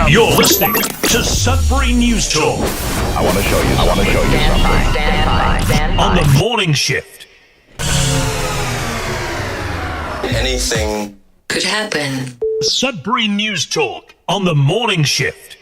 You're listening to Sudbury News Talk. I want to show you something. Stand by. On the morning shift. Anything could happen. Sudbury News Talk on the morning shift.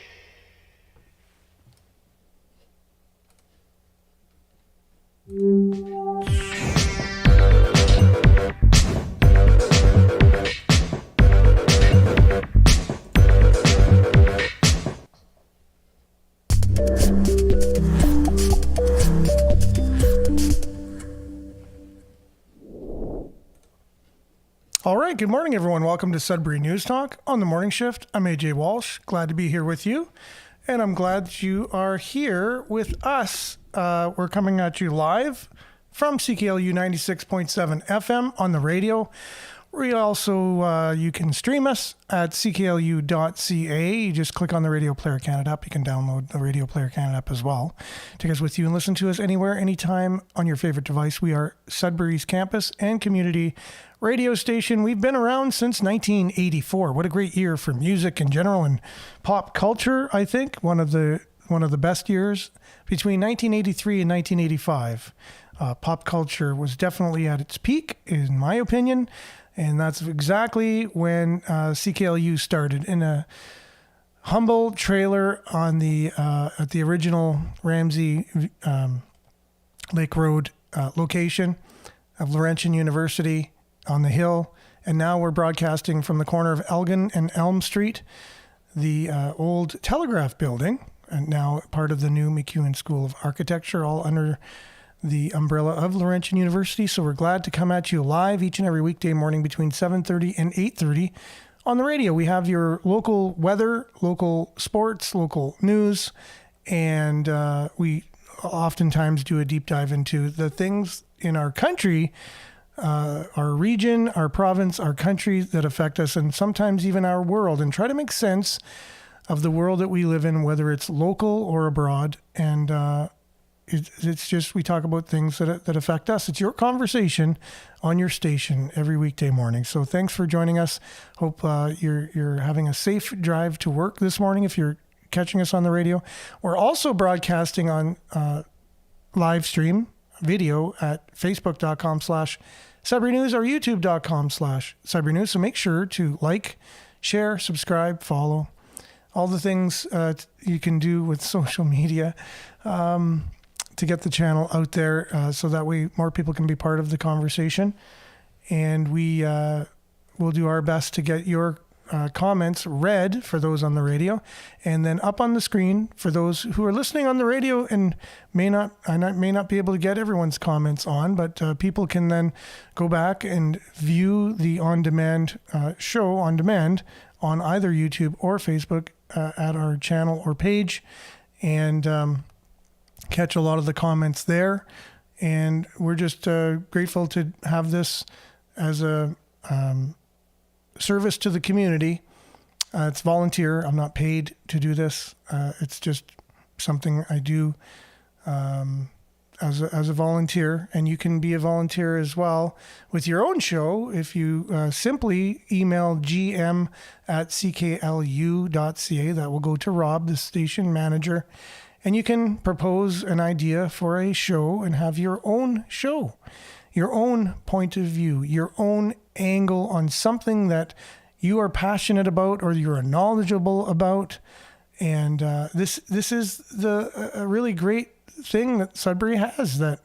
All right, good morning, everyone. Welcome to Sudbury News Talk on the morning shift. I'm AJ Walsh. Glad to be here with you, and I'm glad that you are here with us. We're coming at you live from CKLU 96.7 FM on the radio. We also, you can stream us at cklu.ca. You just click on the Radio Player Canada app. You can download the Radio Player Canada app as well. Take us with you and listen to us anywhere, anytime on your favorite device. We are Sudbury's campus and community radio station. We've been around since 1984. What a great year for music in general and pop culture, I think. One of the best years. Between 1983 and 1985, pop culture was definitely at its peak, in my opinion. And that's exactly when CKLU started, in a humble trailer on the at the original Ramsey Lake Road location of Laurentian University on the hill. And now we're broadcasting from the corner of Elgin and Elm Street, the old Telegraph building, and now part of the new MacEwan School of Architecture, all under the umbrella of Laurentian University. So we're glad to come at you live each and every weekday morning between 7:30 and 8:30 on the radio. We have your local weather, local sports, local news, and we oftentimes do a deep dive into the things in our country, our region, our province, our country that affect us, and sometimes even our world, and try to make sense of the world that we live in, whether it's local or abroad. And it's just, we talk about things that affect us. It's your conversation on your station every weekday morning. So thanks for joining us. Hope you're having a safe drive to work this morning if you're catching us on the radio. We're also broadcasting on live stream video at facebook.com/Sudbury News or youtube.com/Sudbury News. So make sure to like, share, subscribe, follow, all the things you can do with social media to get the channel out there, so that way more people can be part of the conversation. And we will do our best to get your comments read for those on the radio, and then up on the screen for those who are listening on the radio and may not be able to get everyone's comments on, but people can then go back and view the on-demand show on demand on either YouTube or Facebook at our channel or page, and catch a lot of the comments there. And we're just grateful to have this as a service to the community. It's volunteer. I'm not paid to do this. It's just something I do as a volunteer. And you can be a volunteer as well with your own show if you simply email gm@cklu.ca. That will go to Rob, the station manager. And you can propose an idea for a show and have your own show, your own point of view, your own angle on something that you are passionate about or you're knowledgeable about. And this is a really great thing that Sudbury has, that,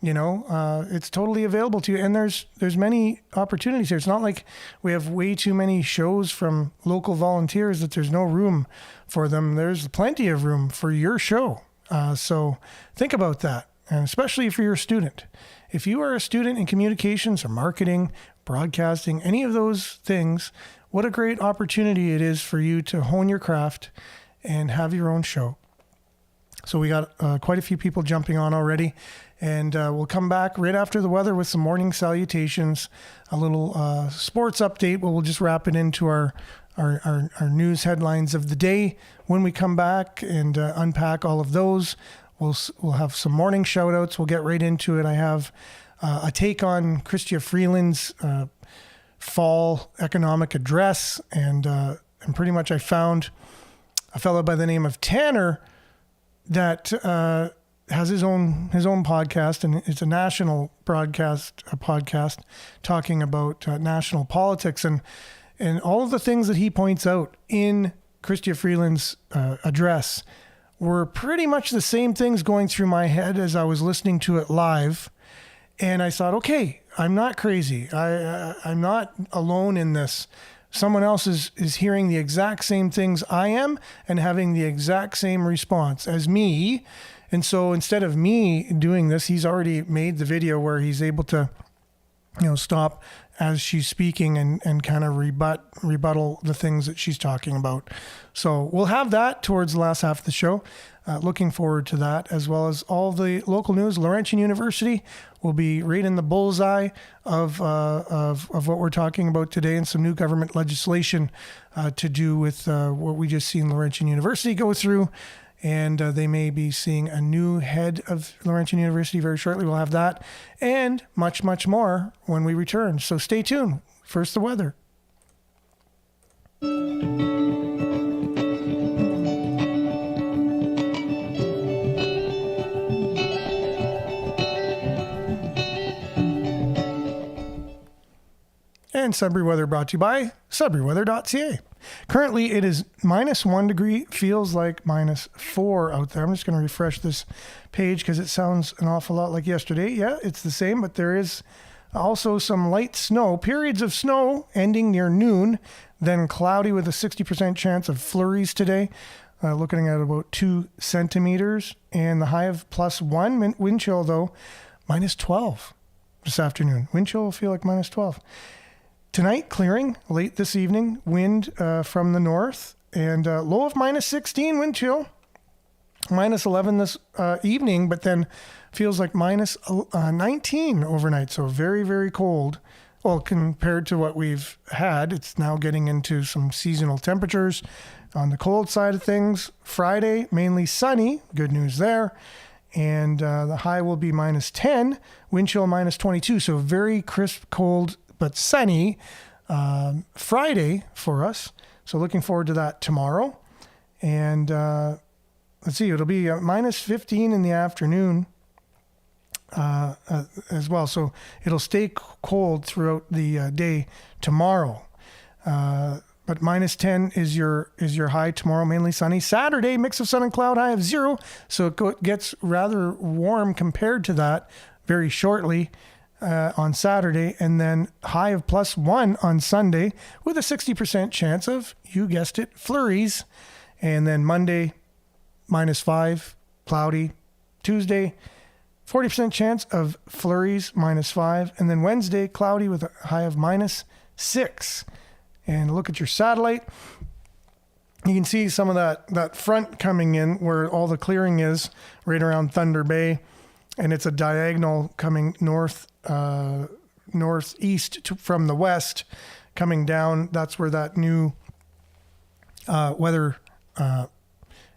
you know, it's totally available to you. And there's many opportunities here. It's not like we have way too many shows from local volunteers that there's no room for them. There's plenty of room for your show. So think about that. And especially if you're a student. If you are a student in communications or marketing, broadcasting, any of those things, what a great opportunity it is for you to hone your craft and have your own show. So we got quite a few people jumping on already. And we'll come back right after the weather with some morning salutations, a little sports update. We'll just wrap it into our news headlines of the day. When we come back and unpack all of those, we'll have some morning shout outs. We'll get right into it. I have a take on Chrystia Freeland's fall economic address, and pretty much I found a fellow by the name of Tanner that has his own podcast, and it's a national broadcast, a podcast talking about national politics and all of the things that he points out in Chrystia Freeland's address were pretty much the same things going through my head as I was listening to it live. And I thought, okay, I'm not crazy. I'm not alone in this. Someone else is hearing the exact same things I am and having the exact same response as me. And so instead of me doing this, he's already made the video where he's able to, stop as she's speaking and kind of rebuttal the things that she's talking about. So we'll have that towards the last half of the show. Looking forward to that, as well as all the local news. Laurentian University will be right in the bullseye of what we're talking about today, and some new government legislation to do with what we just seen Laurentian University go through. And they may be seeing a new head of Laurentian University very shortly. We'll have that and much, much more when we return. So stay tuned. First, the weather. And Sudbury weather brought to you by sudburyweather.ca. Currently, it is -1 degree, feels like -4 out there. I'm just going to refresh this page because it sounds an awful lot like yesterday. Yeah, it's the same, but there is also some light snow, periods of snow ending near noon, then cloudy with a 60% chance of flurries today. Looking at about 2 centimeters, and the high of +1. Wind chill, though, -12 this afternoon. Wind chill will feel like -12. Tonight, clearing late this evening, wind from the north, and low of -16 wind chill, -11 this evening, but then feels like -19 overnight. So very, very cold. Well, compared to what we've had, it's now getting into some seasonal temperatures on the cold side of things. Friday, mainly sunny. Good news there. And the high will be -10, wind chill -22. So very crisp, cold, but sunny Friday for us. So looking forward to that tomorrow. And let's see, it'll be -15 in the afternoon as well. So it'll stay cold throughout the day tomorrow. But -10 is your high tomorrow, mainly sunny. Saturday, mix of sun and cloud, high of 0. So it gets rather warm compared to that very shortly. On Saturday, and then high of +1 on Sunday with a 60% chance of, you guessed it, flurries. And then Monday, -5, cloudy. Tuesday, 40% chance of flurries, -5. And then Wednesday, cloudy with a high of -6. And look at your satellite. You can see some of that front coming in where all the clearing is, right around Thunder Bay. And it's a diagonal coming northeast from the west, coming down. That's where that new weather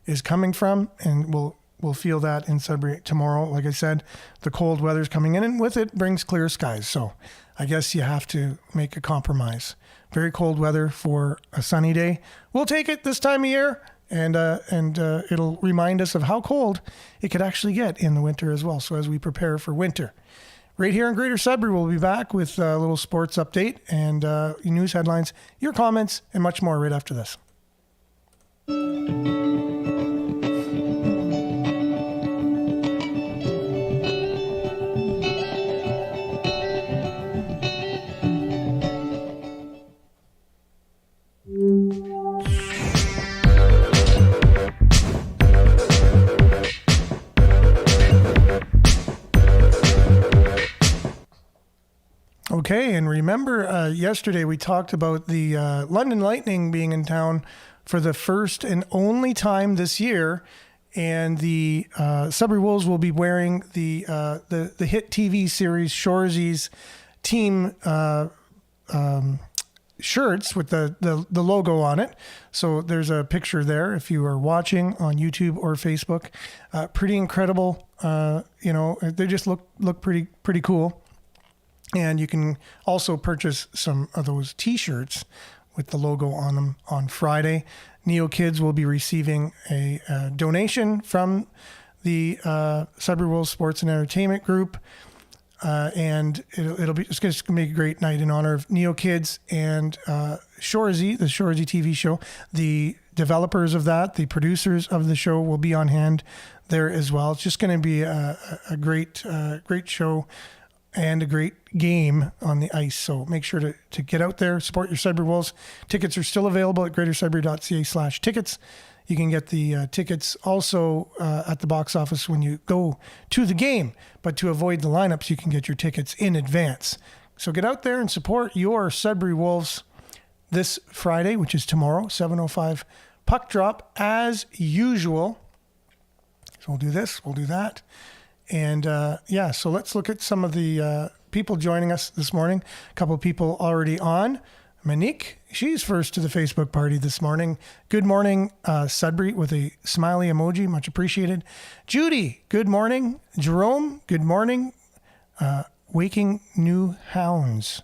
is coming from, and we'll feel that in Sudbury tomorrow. Like I said, the cold weather's coming in, and with it brings clear skies. So I guess you have to make a compromise. Very cold weather for a sunny day. We'll take it this time of year. And it'll remind us of how cold it could actually get in the winter as well. So as we prepare for winter. Right here in Greater Sudbury, we'll be back with a little sports update and news headlines, your comments, and much more right after this. Okay, and remember yesterday we talked about the London Lightning being in town for the first and only time this year, and the Sudbury Wolves will be wearing the hit TV series Shoresy's team shirts with the logo on it. So there's a picture there if you are watching on YouTube or Facebook. Pretty incredible. They just look pretty cool. And you can also purchase some of those T-shirts with the logo on them on Friday. Neo Kids will be receiving a donation from the Sudbury Wolves Sports and Entertainment Group. And it's going to be a great night in honor of Neo Kids and Shorzy, the Shorzy TV show. The developers of that, the producers of the show, will be on hand there as well. It's just going to be a great show and a great game on the ice. So make sure to get out there, support your Sudbury Wolves. Tickets are still available at greatersudbury.ca/tickets. You can get the tickets also at the box office when you go to the game. But to avoid the lineups, you can get your tickets in advance. So get out there and support your Sudbury Wolves this Friday, which is tomorrow, 7:05 puck drop as usual. So we'll do this, we'll do that. And so let's look at some of the people joining us this morning. A couple of people already on. Monique, she's first to the Facebook party this morning. Good morning, Sudbury, with a smiley emoji. Much appreciated. Judy, good morning. Jerome, good morning. Waking New Hounds.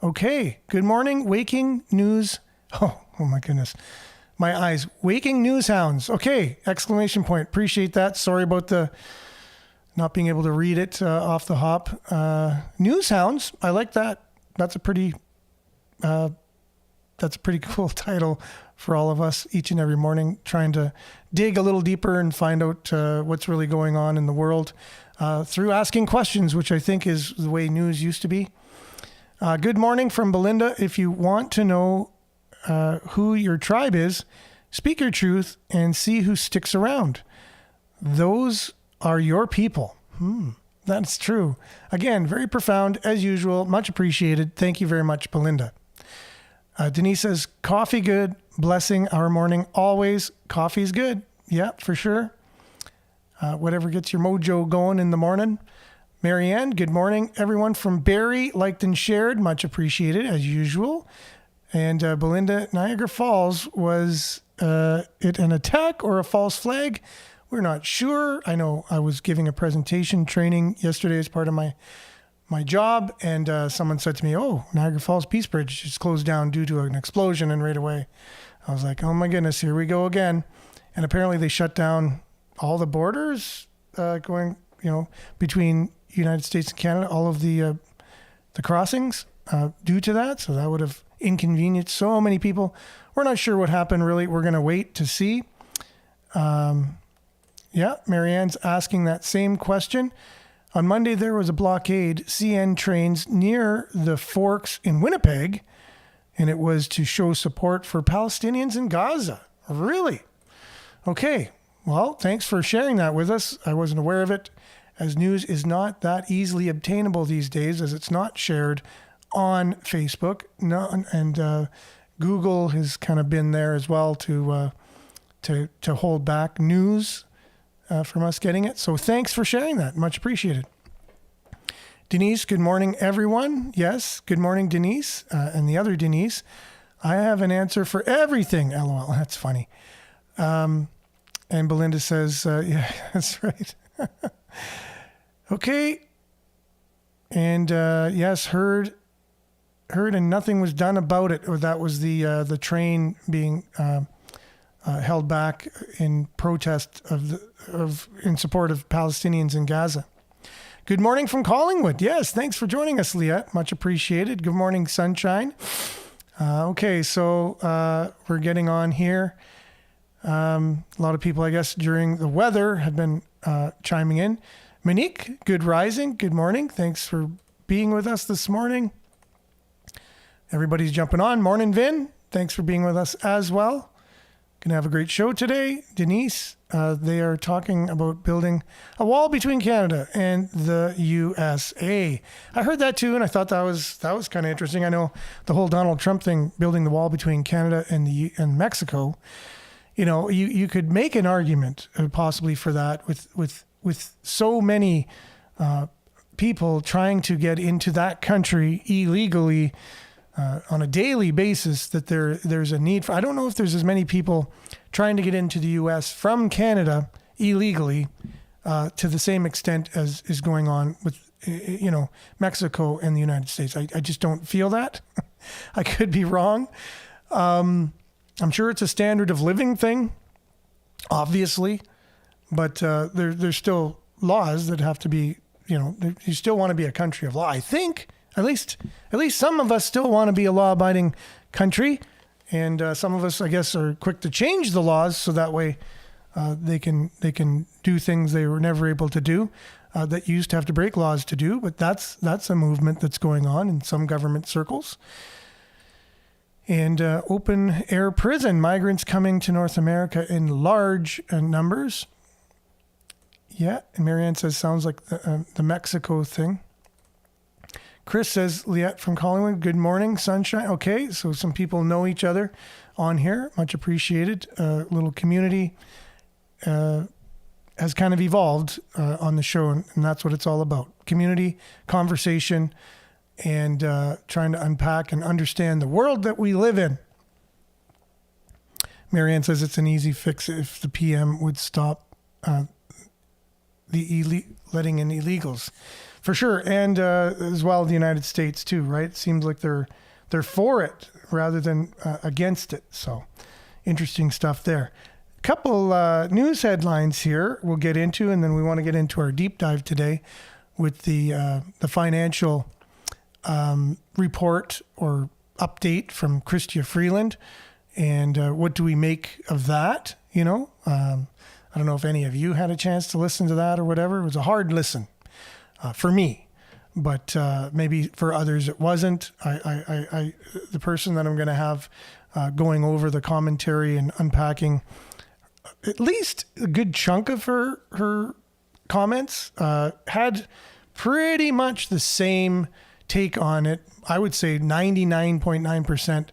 Okay, good morning, Waking News. Oh my goodness. My eyes. Waking News Hounds. Okay, exclamation point. Appreciate that. Sorry about the not being able to read it off the hop. News Hounds, I like that. That's a pretty cool title for all of us each and every morning, trying to dig a little deeper and find out what's really going on in the world through asking questions, which I think is the way news used to be. Good morning from Belinda. If you want to know who your tribe is, speak your truth and see who sticks around. Those are your people. That's true. Again, very profound as usual. Much appreciated. Thank you very much, Belinda. Denise says, coffee good, blessing our morning. Always, coffee's good. Yeah, for sure. Whatever gets your mojo going in the morning. Marianne, good morning. Everyone from Barrie, liked and shared. Much appreciated as usual. And Belinda, Niagara Falls, was it an attack or a false flag? We're not sure. I know I was giving a presentation training yesterday as part of my job, and someone said to me, "Oh, Niagara Falls Peace Bridge is closed down due to an explosion," and right away I was like, "Oh my goodness, here we go again." And apparently they shut down all the borders going, between United States and Canada, all of the crossings due to that. So that would have inconvenienced so many people. We're not sure what happened really. We're going to wait to see. Yeah, Marianne's asking that same question. On Monday, there was a blockade, CN trains near the Forks in Winnipeg, and it was to show support for Palestinians in Gaza. Really? Okay. Well, thanks for sharing that with us. I wasn't aware of it, as news is not that easily obtainable these days, as it's not shared on Facebook. No, and Google has kind of been there as well to hold back news from us getting it. So thanks for sharing that. Much appreciated. Denise, good morning, everyone. Yes, good morning, Denise. And the other Denise, I have an answer for everything. LOL, that's funny. And Belinda says, yeah, that's right. Okay. And yes, heard and nothing was done about it. Or that was the train being held back in protest in support of Palestinians in Gaza. Good morning from Collingwood. Yes, thanks for joining us, Liette. Much appreciated. Good morning, sunshine. Okay, so we're getting on here. A lot of people, I guess, during the weather have been chiming in. Monique, good rising. Good morning. Thanks for being with us this morning. Everybody's jumping on. Morning, Vin. Thanks for being with us as well. Gonna have a great show today. Denise, they are talking about building a wall between Canada and the USA. I heard that too, and I thought that was kind of interesting. I know the whole Donald Trump thing, building the wall between Canada and Mexico. You could make an argument possibly for that with so many people trying to get into that country illegally. On a daily basis, that there's a need for. I don't know if there's as many people trying to get into the U.S. from Canada illegally to the same extent as is going on with Mexico and the United States. I just don't feel that. I could be wrong. I'm sure it's a standard of living thing, obviously, but there's still laws that have to be, you still want to be a country of law. I think at least some of us still want to be a law-abiding country, and some of us, I guess, are quick to change the laws so that way they can do things they were never able to do that you used to have to break laws to do. But that's a movement that's going on in some government circles. And open air prison, migrants coming to North America in large numbers. Yeah, and Marianne says, sounds like the Mexico thing. Chris says, Liette from Collingwood, good morning, sunshine. Okay, so some people know each other on here. Much appreciated. Little community has kind of evolved on the show, and that's what it's all about. Community, conversation, and trying to unpack and understand the world that we live in. Marianne says it's an easy fix if the PM would stop letting in illegals. For sure, and as well the United States too, right? It seems like they're for it rather than against it. So interesting stuff there. Couple news headlines here we'll get into, and then we want to get into our deep dive today with the financial report or update from Chrystia Freeland, and what do we make of that? I don't know if any of you had a chance to listen to that or whatever. It was a hard listen for me, but maybe for others it wasn't. I the person that I'm going to have going over the commentary and unpacking at least a good chunk of her comments had pretty much the same take on it. I would say 99.9%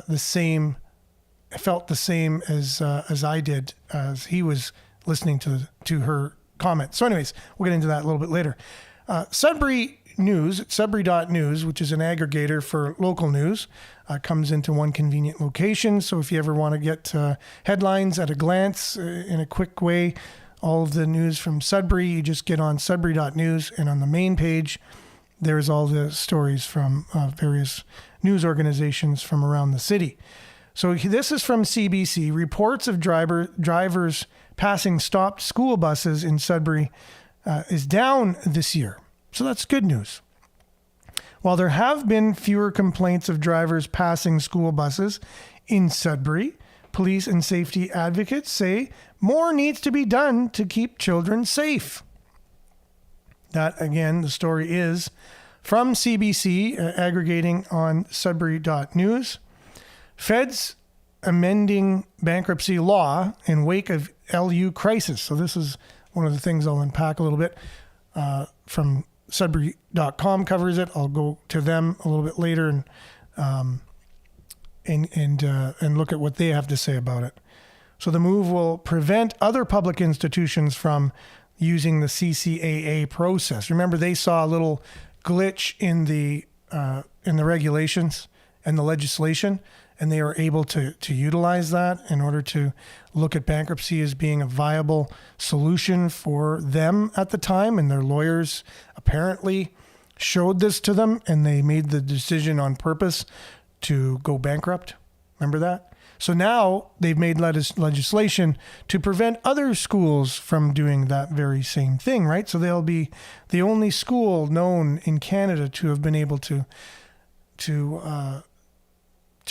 the same, felt the same as I did as he was listening to her comments. So anyways, we'll get into that a little bit later. Sudbury News, Sudbury.news, which is an aggregator for local news, comes into one convenient location. So if you ever want to get headlines at a glance in a quick way, all of the news from Sudbury, you just get on Sudbury.news, and on the main page, there's all the stories from various news organizations from around the city. So this is from CBC. Reports of drivers passing stopped school buses in Sudbury is down this year. So that's good news. While there have been fewer complaints of drivers passing school buses in Sudbury, police and safety advocates say more needs to be done to keep children safe. That, again, the story is from CBC, aggregating on Sudbury.news. Feds amending bankruptcy law in wake of LU crisis. So this is one of the things I'll unpack a little bit. From Sudbury.com covers it. I'll go to them a little bit later and look at what they have to say about it. So the move will prevent other public institutions from using the CCAA process. Remember, they saw a little glitch in the regulations and the legislation, and they were able to utilize that in order to look at bankruptcy as being a viable solution for them at the time. And their lawyers apparently showed this to them, and they made the decision on purpose to go bankrupt. Remember that? So now they've made legislation to prevent other schools from doing that very same thing, right? So they'll be the only school known in Canada to have been able to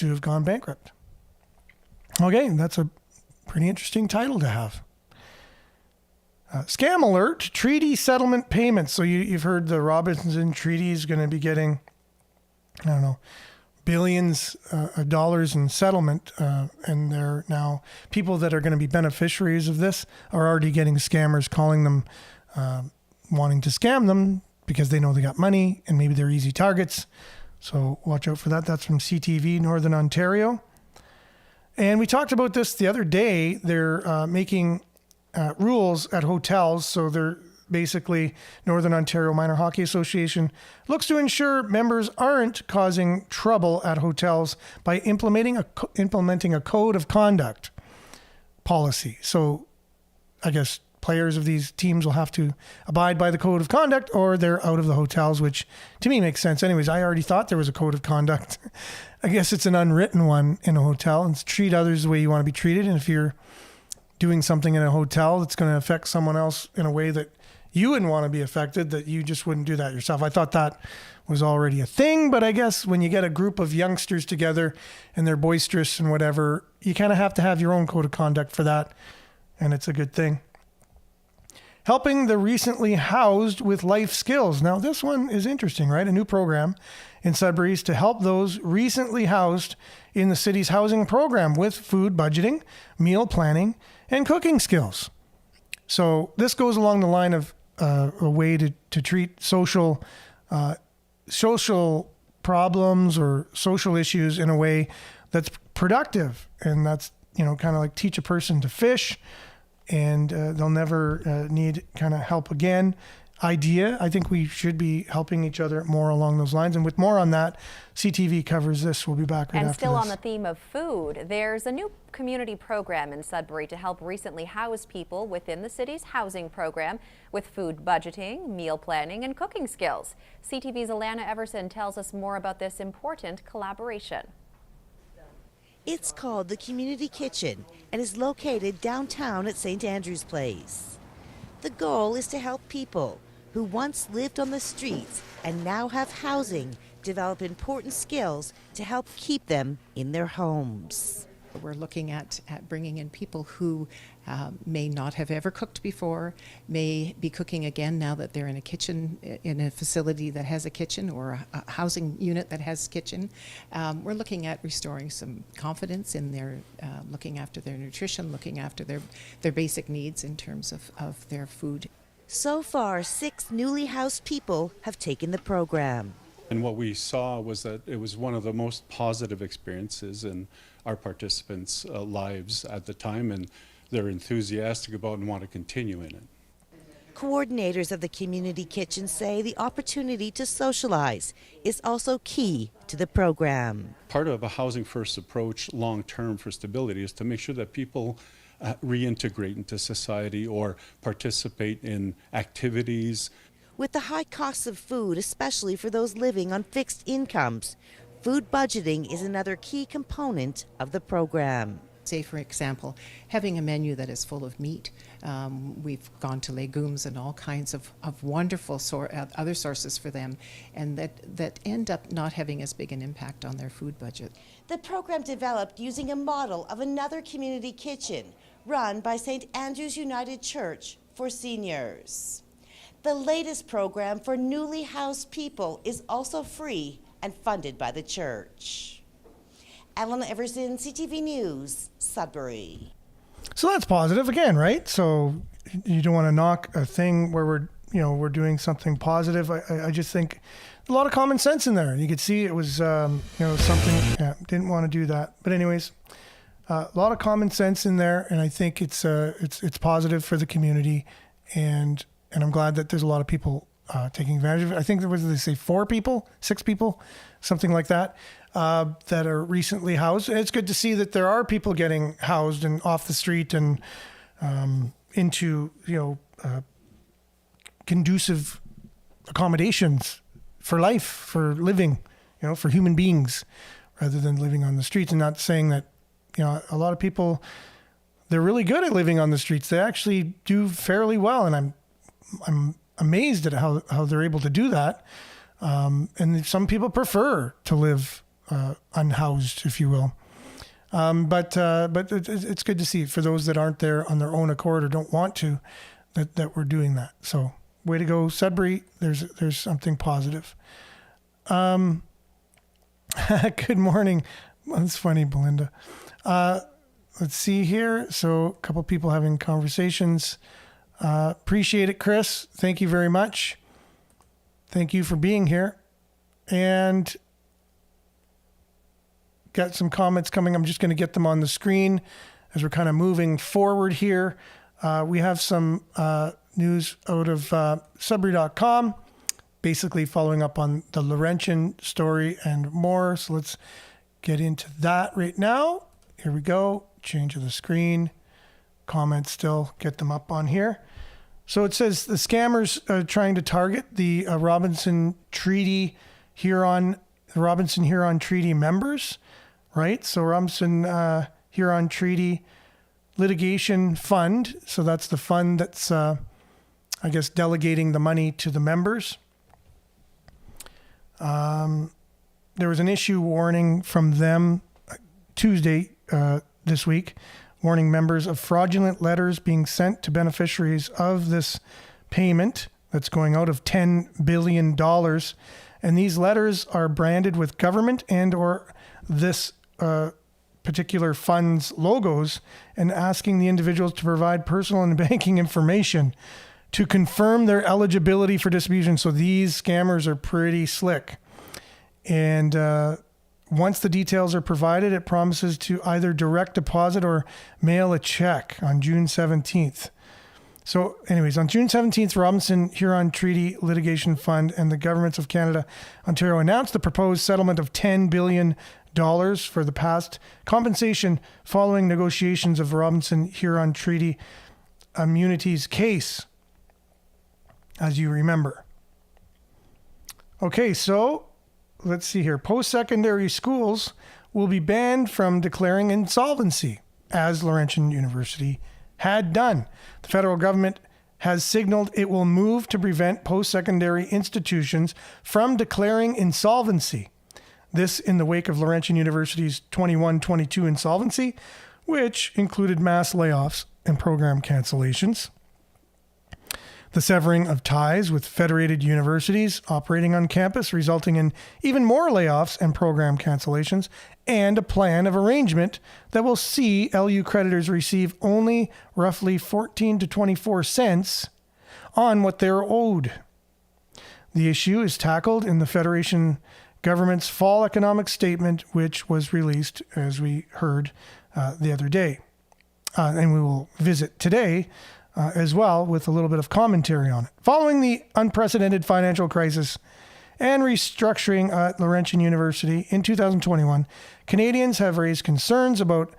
have gone bankrupt. Okay, that's a pretty interesting title to have. Scam alert, treaty settlement payments. So you've heard the Robinson Treaty is going to be getting, billions of dollars in settlement, and they're now people that are going to be beneficiaries of this are already getting scammers calling them, wanting to scam them because they know they got money and maybe they're easy targets. So watch out for that. That's from CTV, Northern Ontario. And we talked about this the other day. They're making rules at hotels. So they're basically Northern Ontario Minor Hockey Association looks to ensure members aren't causing trouble at hotels by implementing a code of conduct policy. So I guess players of these teams will have to abide by the code of conduct or they're out of the hotels, which to me makes sense. Anyways, I already thought there was a code of conduct I guess it's an unwritten one in a hotel, and treat others the way you want to be treated. And if you're doing something in a hotel that's going to affect someone else in a way that you wouldn't want to be affected, that you just wouldn't do that yourself. I thought that was already a thing, but I guess when you get a group of youngsters together and they're boisterous and whatever, you kind of have to have your own code of conduct for that, and it's a good thing. Helping the recently housed with life skills. Now, this one is interesting, right? A new program in Sudbury is to help those recently housed in the city's housing program with food budgeting, meal planning, and cooking skills. So this goes along the line of a way to treat social problems or social issues in a way that's productive. And that's, kind of like teach a person to fish, and they'll never need kind of help again. Idea. I think we should be helping each other more along those lines. And with more on that, CTV covers this. We'll be back right after this. And still on the theme of food, there's a new community program in Sudbury to help recently housed people within the city's housing program with food budgeting, meal planning, and cooking skills. CTV's Alana Everson tells us more about this important collaboration. It's called the Community Kitchen and is located downtown at St. Andrew's Place. The goal is to help people who once lived on the streets and now have housing develop important skills to help keep them in their homes. We're looking at bringing in people who may not have ever cooked before, may be cooking again now that they're in a kitchen, in a facility that has a kitchen, or a housing unit that has a kitchen. We're looking at restoring some confidence in their, looking after their nutrition, looking after their basic needs in terms of their food. So far, 6 newly housed people have taken the program. And what we saw was that it was one of the most positive experiences in our participants' lives at the time, and they're enthusiastic about and want to continue in it. Coordinators of the Community Kitchen say the opportunity to socialize is also key to the program. Part of a housing first approach long term for stability is to make sure that people reintegrate into society or participate in activities. With the high costs of food, especially for those living on fixed incomes, food budgeting is another key component of the program. Say, for example, having a menu that is full of meat. We've gone to legumes and all kinds of wonderful other sources for them, and that end up not having as big an impact on their food budget. The program developed using a model of another community kitchen run by St. Andrew's United Church for seniors. The latest program for newly housed people is also free and funded by the church. Alana Everson, CTV News, Sudbury. So that's positive again, right? So you don't want to knock a thing where we're doing something positive. I just think a lot of common sense in there. You could see it was something. Yeah, didn't want to do that, but anyways, a lot of common sense in there, and I think it's positive for the community, and I'm glad that there's a lot of people taking advantage of it. I think there was, they say 4 people, 6 people, something like that. That are recently housed. And it's good to see that there are people getting housed and off the street and into conducive accommodations for life, for living, for human beings, rather than living on the streets. And not saying that a lot of people, they're really good at living on the streets. They actually do fairly well, and I'm amazed at how they're able to do that. And some people prefer to live unhoused, if you will. But it's good to see for those that aren't there on their own accord or don't want to, that we're doing that. So way to go, Sudbury. There's something positive. Good morning. That's funny, Belinda. Let's see here. So a couple people having conversations. Appreciate it, Chris. Thank you very much. Thank you for being here. And got some comments coming. I'm just going to get them on the screen as we're kind of moving forward here. We have some news out of Sudbury.com, basically following up on the Laurentian story and more. So let's get into that right now. Here we go. Change of the screen. Comments still. Get them up on here. So it says the scammers are trying to target the Robinson Treaty Huron the Robinson Huron Treaty members, right? So Robinson Huron Treaty Litigation Fund. So that's the fund that's, I guess, delegating the money to the members. There was an issue warning from them Tuesday this week, warning members of fraudulent letters being sent to beneficiaries of this payment that's going out of $10 billion. And these letters are branded with government and or this particular fund's logos, and asking the individuals to provide personal and banking information to confirm their eligibility for distribution. So these scammers are pretty slick. And once the details are provided, it promises to either direct deposit or mail a check on June 17th. So anyways, on June 17th, Robinson Huron Treaty Litigation Fund and the governments of Canada, Ontario announced the proposed settlement of $10 billion for the past compensation following negotiations of Robinson Huron Treaty Immunities case, as you remember. Okay, so let's see here. Post-secondary schools will be banned from declaring insolvency, as Laurentian University had done. The federal government has signaled it will move to prevent post-secondary institutions from declaring insolvency. This in the wake of Laurentian University's 21-22 insolvency, which included mass layoffs and program cancellations. The severing of ties with federated universities operating on campus, resulting in even more layoffs and program cancellations, and a plan of arrangement that will see LU creditors receive only roughly 14 to 24 cents on what they're owed. The issue is tackled in the Federation government's fall economic statement, which was released, as we heard the other day. And we will visit today as well with a little bit of commentary on it. Following the unprecedented financial crisis and restructuring at Laurentian University in 2021, Canadians have raised concerns about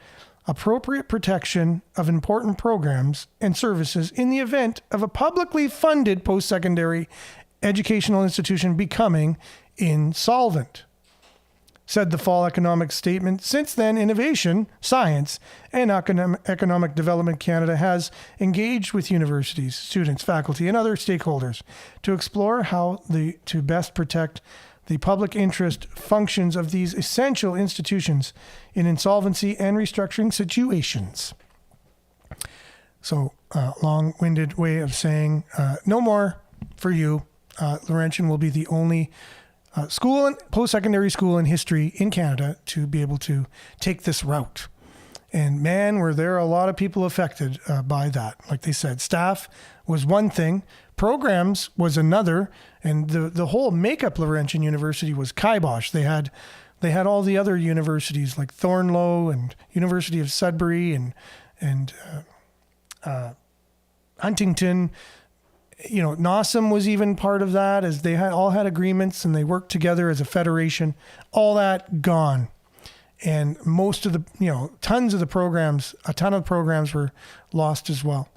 appropriate protection of important programs and services in the event of a publicly funded post-secondary educational institution becoming insolvent. Said the fall economic statement. Since then, Innovation, Science, and Economic Development Canada has engaged with universities, students, faculty, and other stakeholders to explore how to best protect the public interest functions of these essential institutions in insolvency and restructuring situations. So, long-winded way of saying no more for you. Laurentian will be the only school and post-secondary school in history in Canada to be able to take this route. And man, were there a lot of people affected by that. Like they said, staff was one thing, programs was another, and the whole makeup Laurentian University was kibosh. They had all the other universities like Thornloe and University of Sudbury and Huntington. You know, NOSM was even part of that, as they all had agreements and they worked together as a federation. All that gone. And most of the, tons of the programs, a ton of programs were lost as well.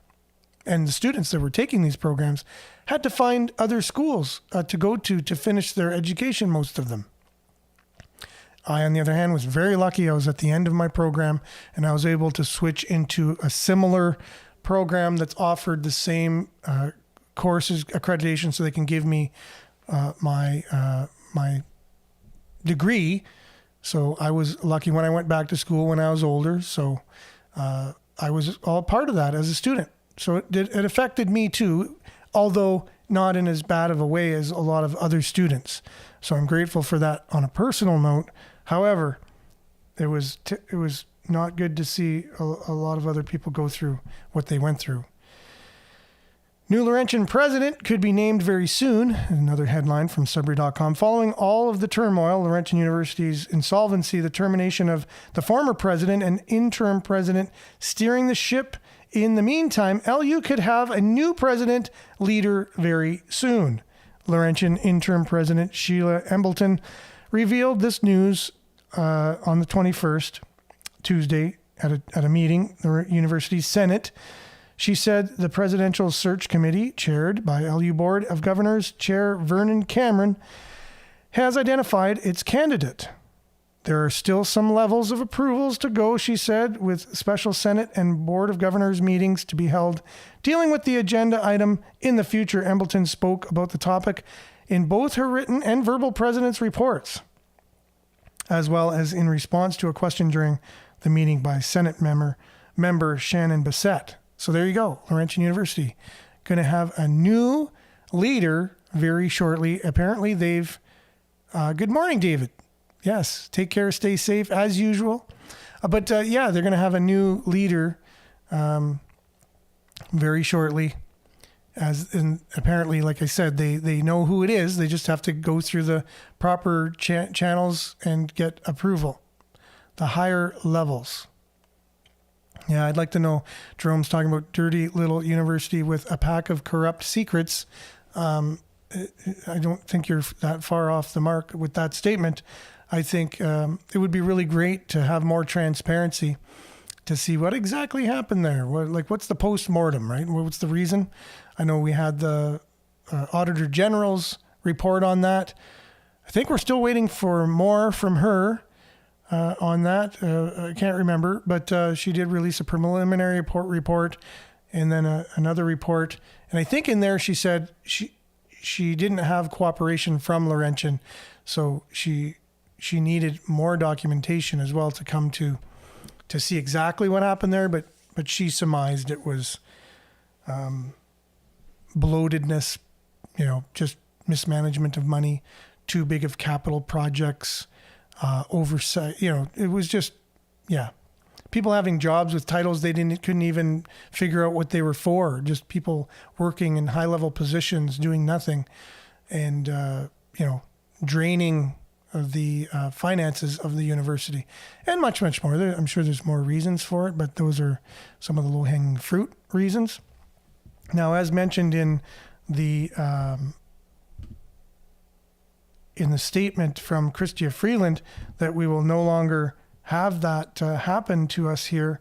And the students that were taking these programs had to find other schools to go to finish their education, most of them. I, on the other hand, was very lucky. I was at the end of my program and I was able to switch into a similar program that's offered the same courses accreditation, so they can give me my degree. So I was lucky when I went back to school when I was older. So I was all part of that as a student. So it affected me too, although not in as bad of a way as a lot of other students. So I'm grateful for that on a personal note. However, it was not good to see a lot of other people go through what they went through. New Laurentian president could be named very soon. Another headline from Sudbury.com. Following all of the turmoil, Laurentian University's insolvency, the termination of the former president and interim president steering the ship. In the meantime, LU could have a new president leader very soon. Laurentian interim president Sheila Embleton revealed this news on the 21st, Tuesday, at a meeting, the university's Senate. She said the Presidential Search Committee, chaired by LU Board of Governors Chair Vernon Cameron, has identified its candidate. There are still some levels of approvals to go, she said, with special Senate and Board of Governors meetings to be held dealing with the agenda item in the future. Embleton spoke about the topic in both her written and verbal president's reports, as well as in response to a question during the meeting by Senate member Shannon Bissett. So there you go, Laurentian University going to have a new leader very shortly. Apparently they've, good morning, David. Yes, take care, stay safe as usual. But yeah, they're going to have a new leader very shortly. And apparently, like I said, they know who it is. They just have to go through the proper channels and get approval. The higher levels. Yeah, I'd like to know. Jerome's talking about dirty little university with a pack of corrupt secrets. I don't think you're that far off the mark with that statement. I think it would be really great to have more transparency to see what exactly happened there. What's the post-mortem, right? What's the reason? I know we had the Auditor General's report on that. I think we're still waiting for more from her on that. I can't remember, but she did release a preliminary report and then another report. And I think in there she said she didn't have cooperation from Laurentian, so she needed more documentation as well to come to see exactly what happened there. But she surmised it was bloatedness, just mismanagement of money, too big of capital projects, oversight. It was just, people having jobs with titles they couldn't even figure out what they were for. Just people working in high level positions doing nothing, and draining of the finances of the university, and much more. I'm sure there's more reasons for it, but those are some of the low hanging fruit reasons. Now, as mentioned in the statement from Chrystia Freeland, that we will no longer have that happen to us here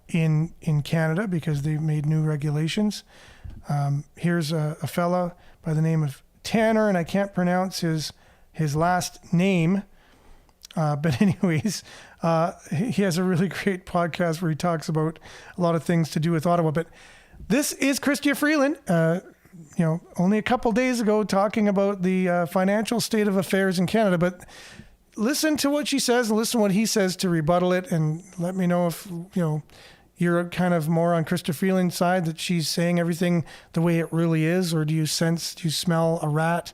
in Canada because they've made new regulations. Here's a fella by the name of Tanner, and I can't pronounce his last name. But anyways, he has a really great podcast where he talks about a lot of things to do with Ottawa. But this is Chrystia Freeland, only a couple days ago talking about the financial state of affairs in Canada. But listen to what she says and listen to what he says to rebuttal it, and let me know if, you're kind of more on Chrystia Freeland's side, that she's saying everything the way it really is, or do you smell a rat,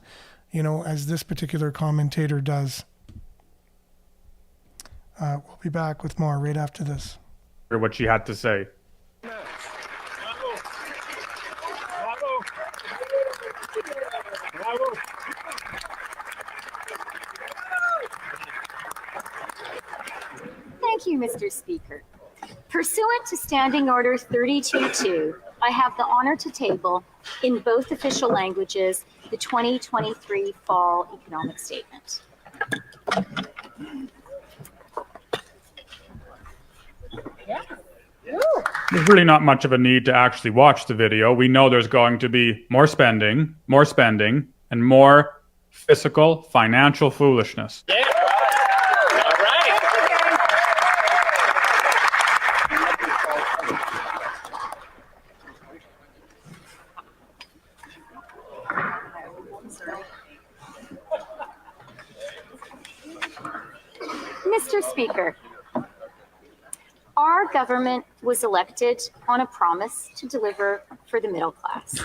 as this particular commentator does. We'll be back with more right after this. What she had to say. Thank you, Mr. Speaker. Pursuant to Standing Order 32-2, I have the honor to table, in both official languages, the 2023 Fall Economic Statement. There's really not much of a need to actually watch the video. We know there's going to be more spending, and more fiscal, financial foolishness. Yeah. All right. Mr. Speaker, our government was elected on a promise to deliver for the middle class.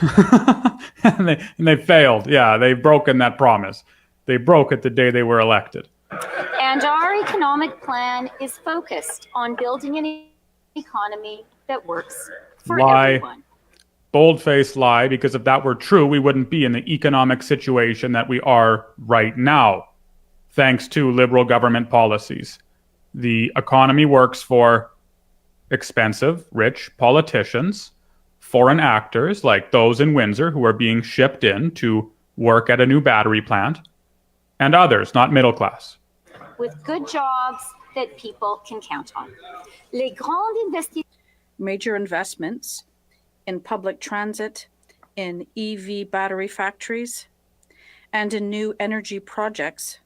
and they failed. Yeah, they've broken that promise. They broke it the day they were elected. And our economic plan is focused on building an economy that works for everyone. Bold-faced lie, because if that were true, we wouldn't be in the economic situation that we are right now, thanks to liberal government policies. The economy works for expensive, rich politicians, foreign actors like those in Windsor who are being shipped in to work at a new battery plant, and others, not middle class. With good jobs that people can count on. Major investments in public transit, in EV battery factories, and in new energy projects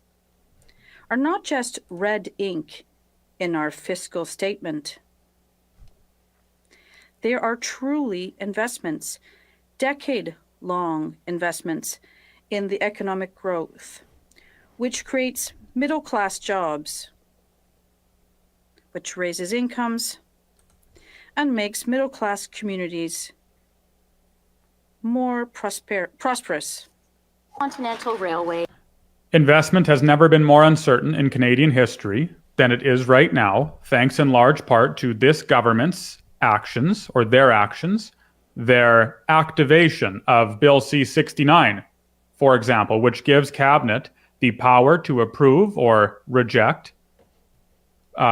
are not just red ink in our fiscal statement. They are truly investments, decade-long investments in the economic growth, which creates middle-class jobs, which raises incomes and makes middle-class communities more prosperous. Continental Railway. Investment has never been more uncertain in Canadian history than it is right now, thanks in large part to this government's actions, or their actions, their activation of Bill C-69, for example, which gives Cabinet the power to approve or reject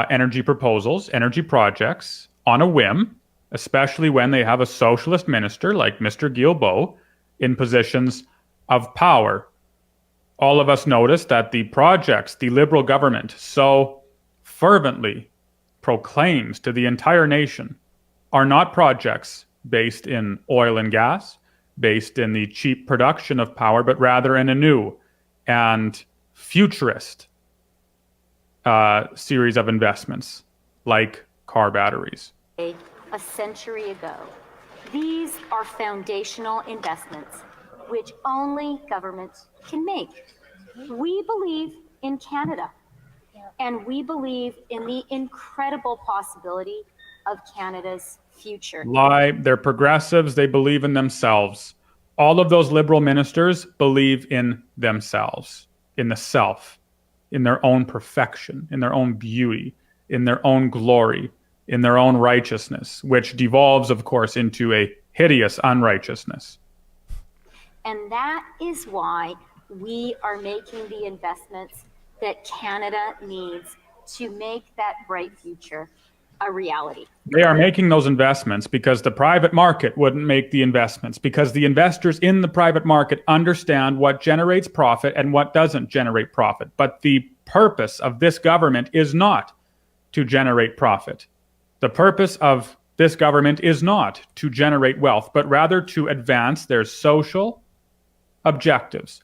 energy proposals, energy projects on a whim, especially when they have a socialist minister like Mr. Guilbeault in positions of power. All of us noticed that the projects the Liberal government so fervently proclaims to the entire nation are not projects based in oil and gas, based in the cheap production of power, but rather in a new and futurist series of investments like car batteries. A century ago. These are foundational investments which only governments can make. We believe in Canada, and we believe in the incredible possibility of Canada's future. Lie, they're progressives, they believe in themselves. All of those Liberal ministers believe in themselves, in the self, in their own perfection, in their own beauty, in their own glory, in their own righteousness, which devolves, of course, into a hideous unrighteousness. And that is why we are making the investments that Canada needs to make that bright future a reality. They are making those investments because the private market wouldn't make the investments, because the investors in the private market understand what generates profit and what doesn't generate profit. But the purpose of this government is not to generate profit. The purpose of this government is not to generate wealth, but rather to advance their social objectives,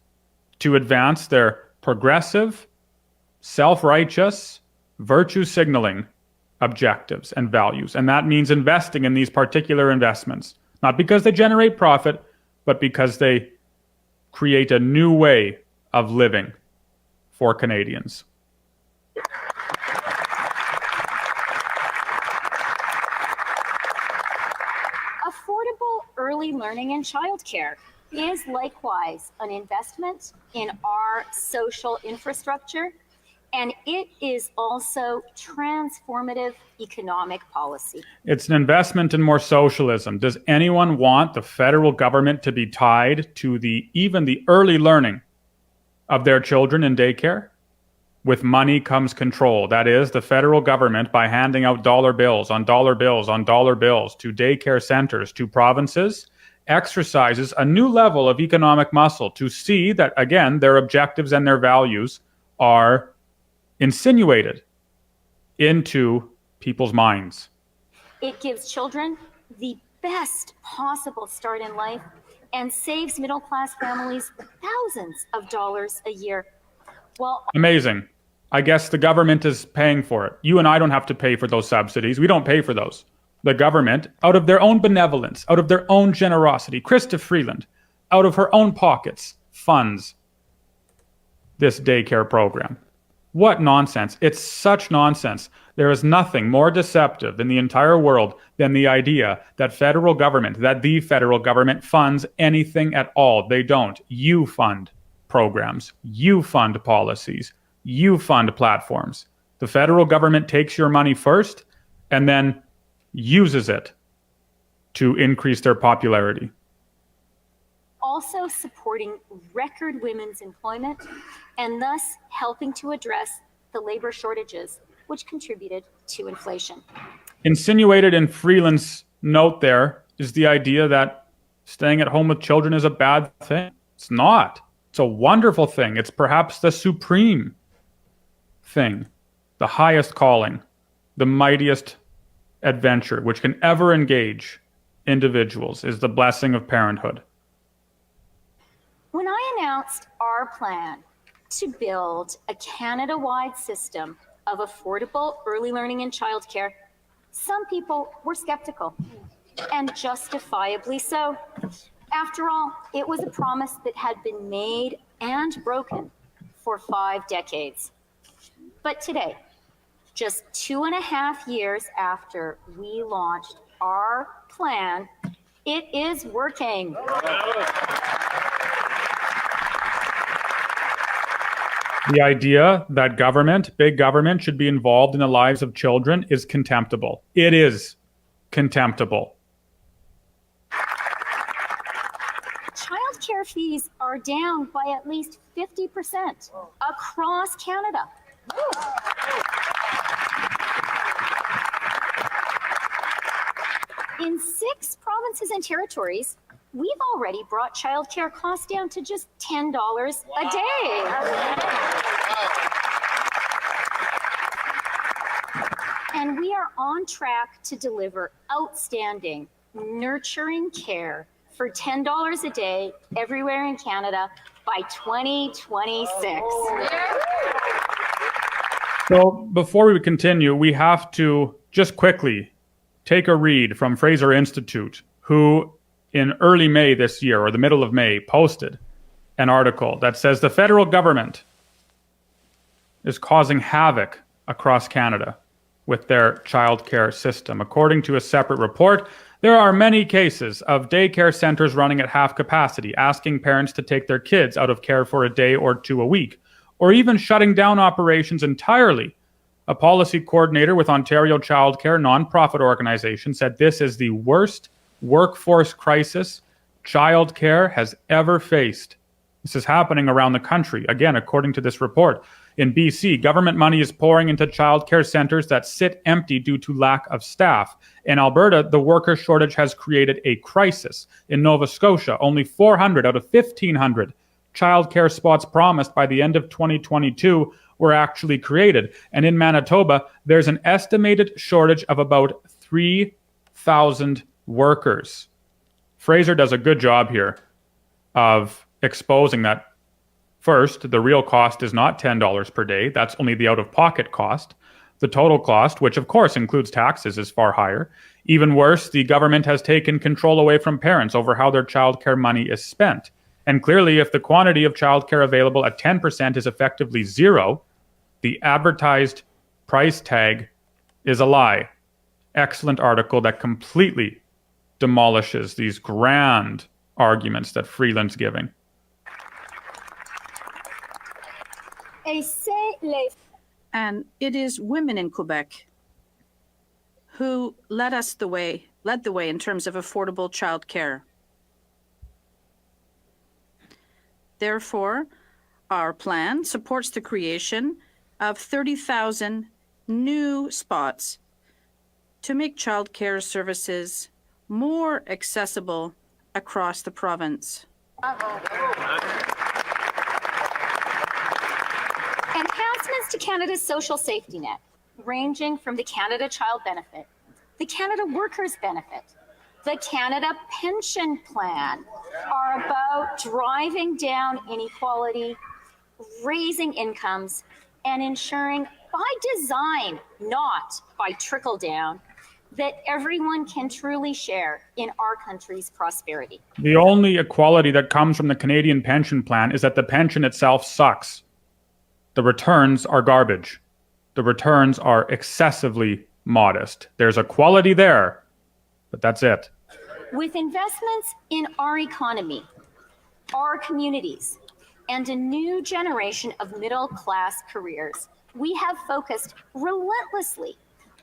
to advance their progressive, self-righteous, virtue signaling objectives and values. And that means investing in these particular investments, not because they generate profit, but because they create a new way of living for Canadians. Affordable early learning and childcare is likewise an investment in our social infrastructure, and it is also transformative economic policy. It's an investment in more socialism. Does anyone want the federal government to be tied to even the early learning of their children in daycare? With money comes control. That is, the federal government, by handing out dollar bills on dollar bills on dollar bills to daycare centers, to provinces, exercises a new level of economic muscle to see that, again, their objectives and their values are insinuated into people's minds. It gives children the best possible start in life and saves middle-class families thousands of dollars a year. Well, amazing. I guess the government is paying for it. You and I don't have to pay for those subsidies. We don't pay for those. The government, out of their own benevolence, out of their own generosity, Krista Freeland, out of her own pockets, funds this daycare program. What nonsense. It's such nonsense. There is nothing more deceptive in the entire world than the idea that the federal government funds anything at all. They don't. You fund programs. You fund policies. You fund platforms. The federal government takes your money first and then uses it to increase their popularity. Also supporting record women's employment and thus helping to address the labor shortages which contributed to inflation. Insinuated in Freeland's note there is the idea that staying at home with children is a bad thing. It's not. It's a wonderful thing. It's perhaps the supreme thing, the highest calling, the mightiest adventure which can ever engage individuals is the blessing of parenthood. When I announced our plan to build a Canada-wide system of affordable early learning and childcare, some people were skeptical, and justifiably so. After all, it was a promise that had been made and broken for 5 decades. But today, just 2.5 years after we launched our plan, it is working. The idea that government, big government, should be involved in the lives of children is contemptible. It is contemptible. Childcare fees are down by at least 50% across Canada. In 6 provinces and territories, we've already brought childcare costs down to just $10 a day. And we are on track to deliver outstanding, nurturing care for $10 a day everywhere in Canada by 2026. So before we continue, we have to just quickly take a read from Fraser Institute, who in early May this year, or the middle of May, posted an article that says the federal government is causing havoc across Canada with their childcare system. According to a separate report, there are many cases of daycare centers running at half capacity, asking parents to take their kids out of care for a day or 2 a week, or even shutting down operations entirely. A policy coordinator with Ontario Childcare nonprofit organization said this is the worst workforce crisis childcare has ever faced. This is happening around the country. Again, according to this report, in BC, government money is pouring into childcare centers that sit empty due to lack of staff. In Alberta, the worker shortage has created a crisis. In Nova Scotia, only 400 out of 1,500 childcare spots promised by the end of 2022 were actually created. And in Manitoba, there's an estimated shortage of about 3,000 workers. Fraser does a good job here of exposing that. First, the real cost is not $10 per day. That's only the out-of-pocket cost. The total cost, which of course includes taxes, is far higher. Even worse, the government has taken control away from parents over how their childcare money is spent. And clearly, if the quantity of childcare available at 10% is effectively zero, the advertised price tag is a lie. Excellent article that completely demolishes these grand arguments that Freeland's giving. And it is women in Quebec who led the way in terms of affordable childcare. Therefore, our plan supports the creation of 30,000 new spots to make childcare services more accessible across the province. Enhancements to Canada's social safety net, ranging from the Canada Child Benefit, the Canada Workers Benefit, the Canada Pension Plan, are about driving down inequality, raising incomes, and ensuring by design, not by trickle down, that everyone can truly share in our country's prosperity. The only equality that comes from the Canadian Pension Plan is that the pension itself sucks. The returns are garbage. The returns are excessively modest. There's equality there, but that's it. With investments in our economy, our communities, and a new generation of middle-class careers, we have focused relentlessly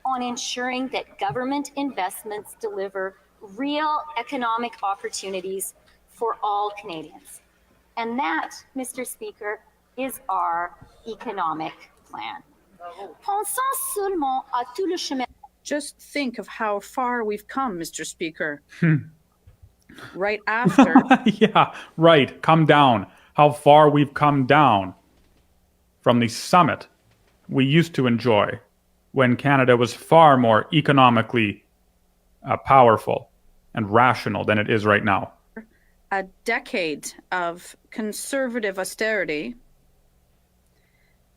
on ensuring that government investments deliver real economic opportunities for all Canadians. And that, Mr. Speaker, is our economic plan. Pensons seulement à tout le chemin. Just think of how far we've come, Mr. Speaker. Right after. Yeah, right. Come down. How far we've come down from the summit we used to enjoy when Canada was far more economically powerful and rational than it is right now. a decade of conservative austerity,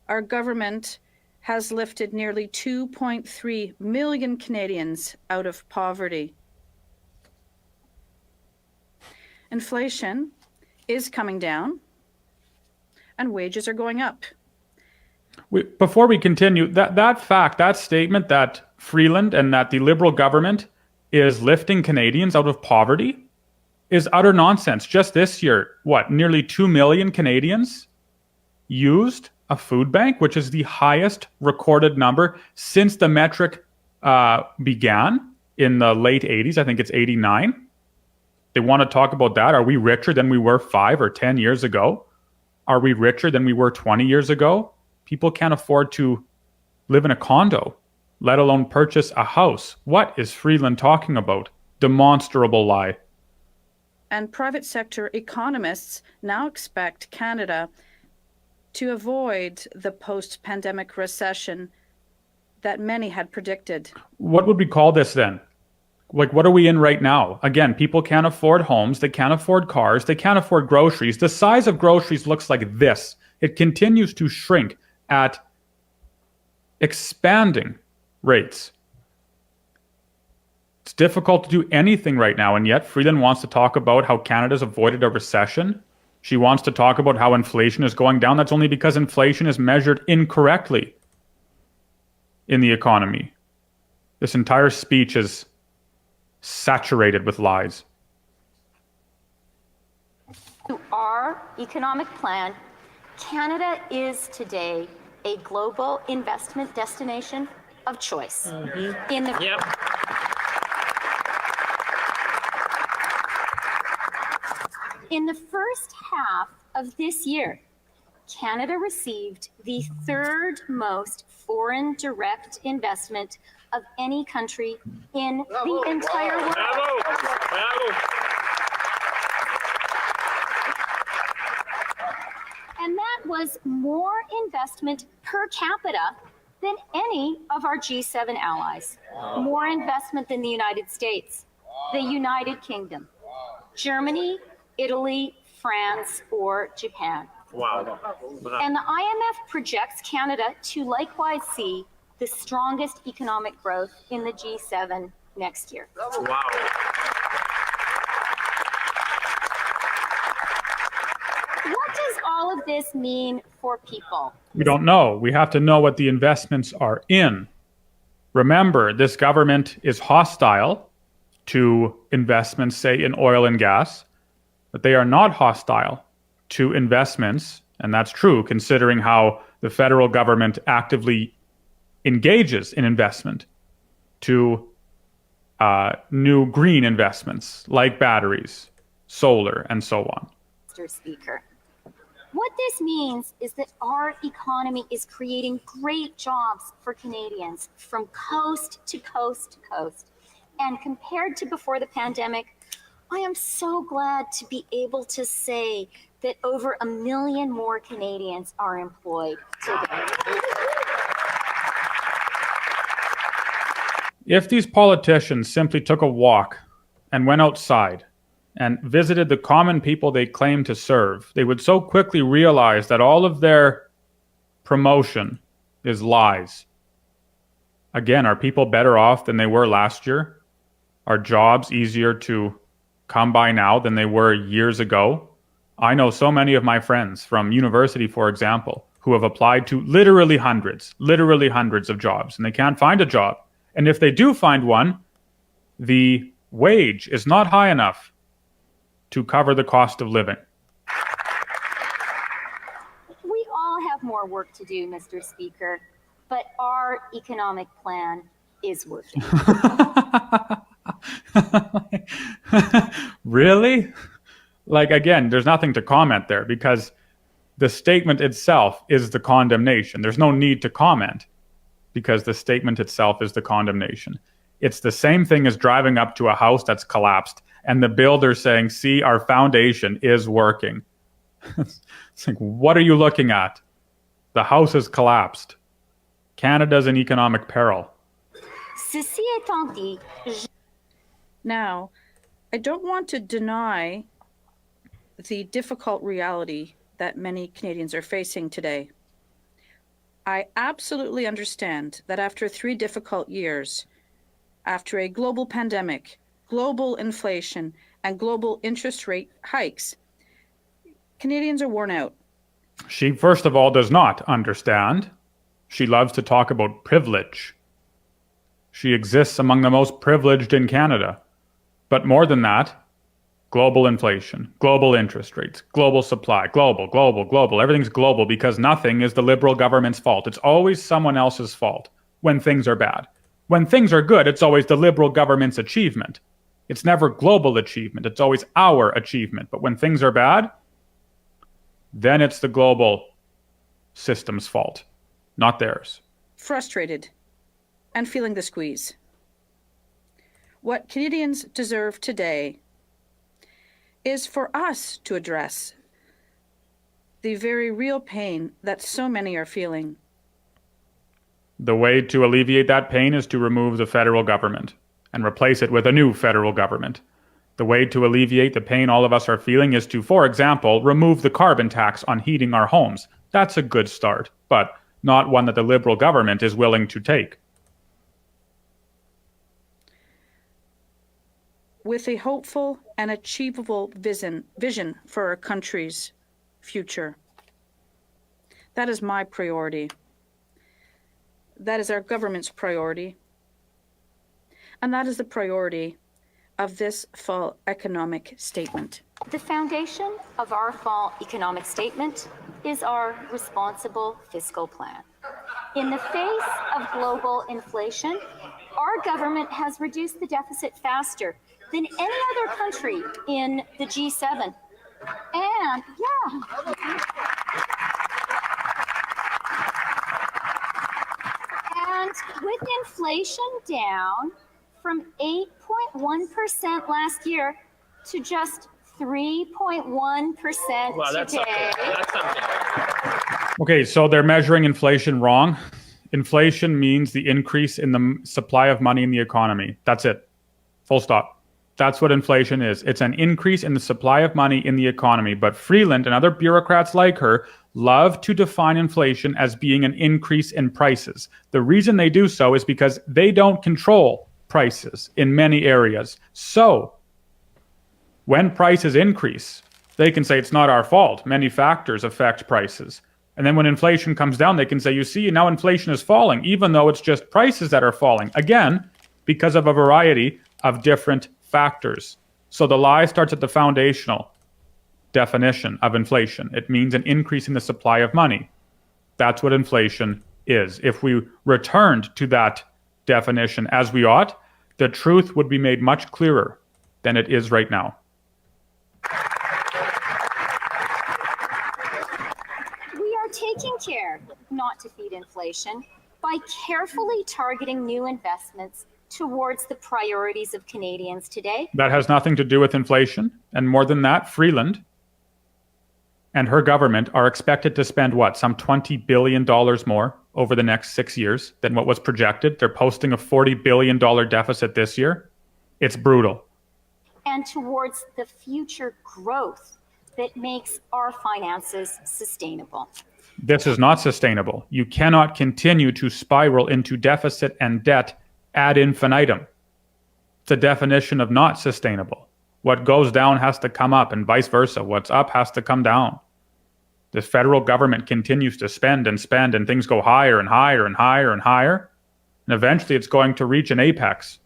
our government has lifted nearly 2.3 million Canadians out of poverty. Inflation is coming down and wages are going up. Before we continue, that fact, that statement that Freeland and that the Liberal government is lifting Canadians out of poverty is utter nonsense. Just this year, nearly 2 million Canadians used a food bank, which is the highest recorded number since the metric began in the late 80s. I think it's 89. They want to talk about that. Are we richer than we were 5 or 10 years ago? Are we richer than we were 20 years ago? People can't afford to live in a condo, let alone purchase a house. What is Freeland talking about? Demonstrable lie. And private sector economists now expect Canada to avoid the post-pandemic recession that many had predicted. What would we call this then? What are we in right now? Again, people can't afford homes, they can't afford cars, they can't afford groceries. The size of groceries looks like this. It continues to shrink at expanding rates. It's difficult to do anything right now, and yet Freeland wants to talk about how Canada's avoided a recession. She wants to talk about how inflation is going down. That's only because inflation is measured incorrectly in the economy. This entire speech is saturated with lies. To our economic plan, Canada is today a global investment destination of choice. In the first half of this year, Canada received the third most foreign direct investment of any country in the entire world. And that was more investment per capita than any of our G7 allies. More investment than the United States, the United Kingdom, Germany, Italy, France, or Japan. Wow. And the IMF projects Canada to likewise see the strongest economic growth in the G7 next year. Wow. What does all of this mean for people? We don't know. We have to know what the investments are in. Remember, this government is hostile to investments, say, in oil and gas, but they are not hostile to investments, and that's true considering how the federal government actively engages in investment to new green investments like batteries, solar, and so on. Mr. Speaker, what this means is that our economy is creating great jobs for Canadians from coast to coast to coast. And compared to before the pandemic, I am so glad to be able to say that over 1 million more Canadians are employed today. If these politicians simply took a walk and went outside and visited the common people they claim to serve, they would so quickly realize that all of their promotion is lies. Again, are people better off than they were last year? Are jobs easier to come by now than they were years ago? I know so many of my friends from university, for example, who have applied to literally hundreds of jobs, and they can't find a job. And if they do find one, the wage is not high enough to cover the cost of living. We all have more work to do, Mr. Speaker, but our economic plan is working. Really? Like, again, there's nothing to comment there because the statement itself is the condemnation. There's no need to comment because the statement itself is the condemnation. It's the same thing as driving up to a house that's collapsed and the builder saying, see, our foundation is working. It's like, what are you looking at? The house has collapsed. Canada's in economic peril. Ceci étant dit, Now, I don't want to deny the difficult reality that many Canadians are facing today. I absolutely understand that after 3 difficult years, after a global pandemic, global inflation, and global interest rate hikes, Canadians are worn out. She, first of all, does not understand. She loves to talk about privilege. She exists among the most privileged in Canada. But more than that, global inflation, global interest rates, global supply, global. Everything's global because nothing is the Liberal government's fault. It's always someone else's fault when things are bad. When things are good, it's always the Liberal government's achievement. It's never global achievement. It's always our achievement. But when things are bad, then it's the global system's fault, not theirs. Frustrated and feeling the squeeze. What Canadians deserve today is for us to address the very real pain that so many are feeling. The way to alleviate that pain is to remove the federal government and replace it with a new federal government. The way to alleviate the pain all of us are feeling is to, for example, remove the carbon tax on heating our homes. That's a good start, but not one that the Liberal government is willing to take. With a hopeful and achievable vision for our country's future. That is my priority. That is our government's priority. And that is the priority of this fall economic statement. The foundation of our fall economic statement is our responsible fiscal plan. In the face of global inflation, our government has reduced the deficit faster than any other country in the G7. And And with inflation down from 8.1% last year to just 3.1% today. Okay, so they're measuring inflation wrong. Inflation means the increase in the supply of money in the economy. That's it. Full stop. That's what inflation is. It's an increase in the supply of money in the economy. But Freeland and other bureaucrats like her love to define inflation as being an increase in prices. The reason they do so is because they don't control prices in many areas. So when prices increase, they can say it's not our fault. Many factors affect prices. And then when inflation comes down, they can say, you see, now inflation is falling, even though it's just prices that are falling. Again, because of a variety of different factors. So the lie starts at the foundational definition of inflation. It means an increase in the supply of money. That's what inflation is. If we returned to that definition as we ought, the truth would be made much clearer than it is right now. We are taking care not to feed inflation by carefully targeting new investments towards the priorities of Canadians today. That has nothing to do with inflation. And more than that, Freeland and her government are expected to spend what, some $20 billion more over the next 6 years than what was projected. They're posting a $40 billion deficit this year. It's brutal. And towards the future growth that makes our finances sustainable. This is not sustainable. You cannot continue to spiral into deficit and debt ad infinitum. It's a definition of not sustainable. What goes down has to come up and vice versa. What's up has to come down. The federal government continues to spend and things go higher and higher and higher and higher. And eventually it's going to reach an apex.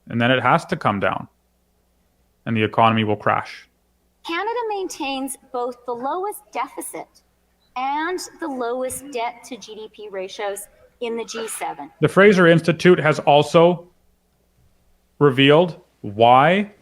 And then it has to come down. And the economy will crash. Canada maintains both the lowest deficit and the lowest debt to GDP ratios in the G7. The Fraser Institute has also revealed why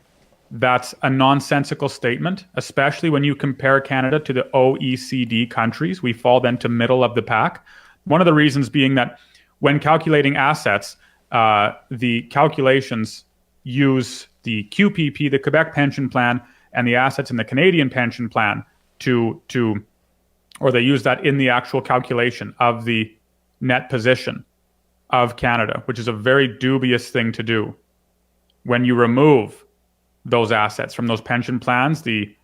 that's a nonsensical statement, especially when you compare Canada to the OECD countries. We fall then to middle of the pack. One of the reasons being that when calculating assets, the calculations use the QPP, the Quebec Pension Plan, and the assets in the Canadian Pension Plan or they use that in the actual calculation of the net position of Canada, which is a very dubious thing to do. When you remove those assets from those pension plans, the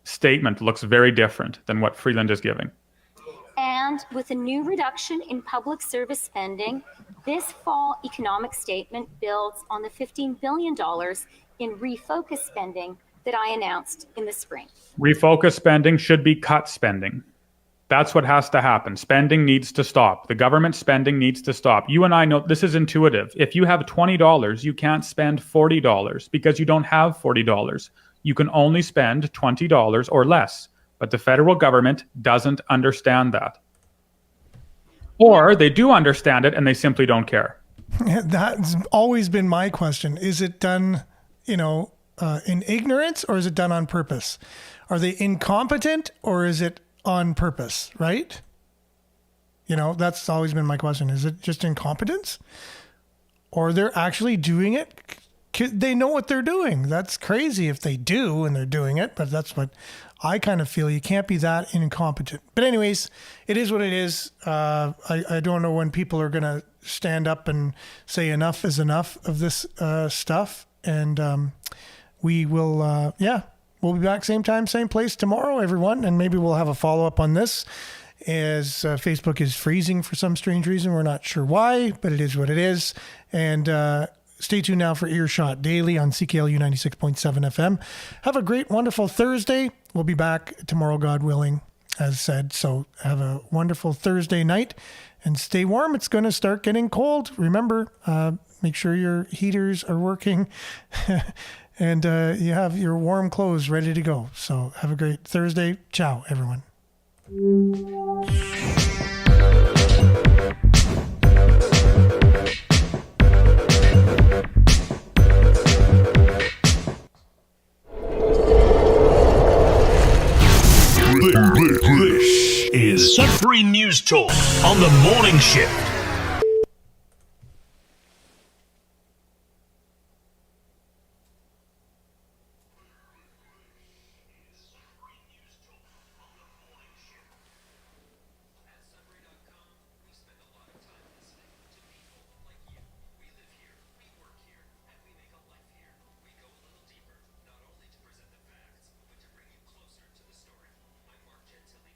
statement looks very different than what Freeland is giving. And with a new reduction in public service spending, this fall economic statement builds on the $15 billion in refocus spending that I announced in the spring. Refocus spending should be cut spending. That's what has to happen. Spending needs to stop. The government spending needs to stop. You and I know this is intuitive. If you have $20, you can't spend $40 because you don't have $40. You can only spend $20 or less. But the federal government doesn't understand that. Or they do understand it and they simply don't care. That's always been my question. Is it done, in ignorance, or is it done on purpose? Are they incompetent, or is it on purpose, right? That's always been my question. Is it just incompetence, or they're actually doing it? They know what they're doing. That's crazy if they do and they're doing it, but that's what I kind of feel. You can't be that incompetent. But anyways, it is what it is. I don't know when people are going to stand up and say enough is enough of this stuff. And we will, we'll be back same time, same place tomorrow, everyone. And maybe we'll have a follow-up on this, as Facebook is freezing for some strange reason. We're not sure why, but it is what it is. And stay tuned now for Earshot Daily on CKLU 96.7 FM. Have a great, wonderful Thursday. We'll be back tomorrow, God willing, as said. So have a wonderful Thursday night and stay warm. It's going to start getting cold. Remember, make sure your heaters are working and you have your warm clothes ready to go. So have a great Thursday. Ciao, everyone. This is Sudbury News Talk on the morning shift.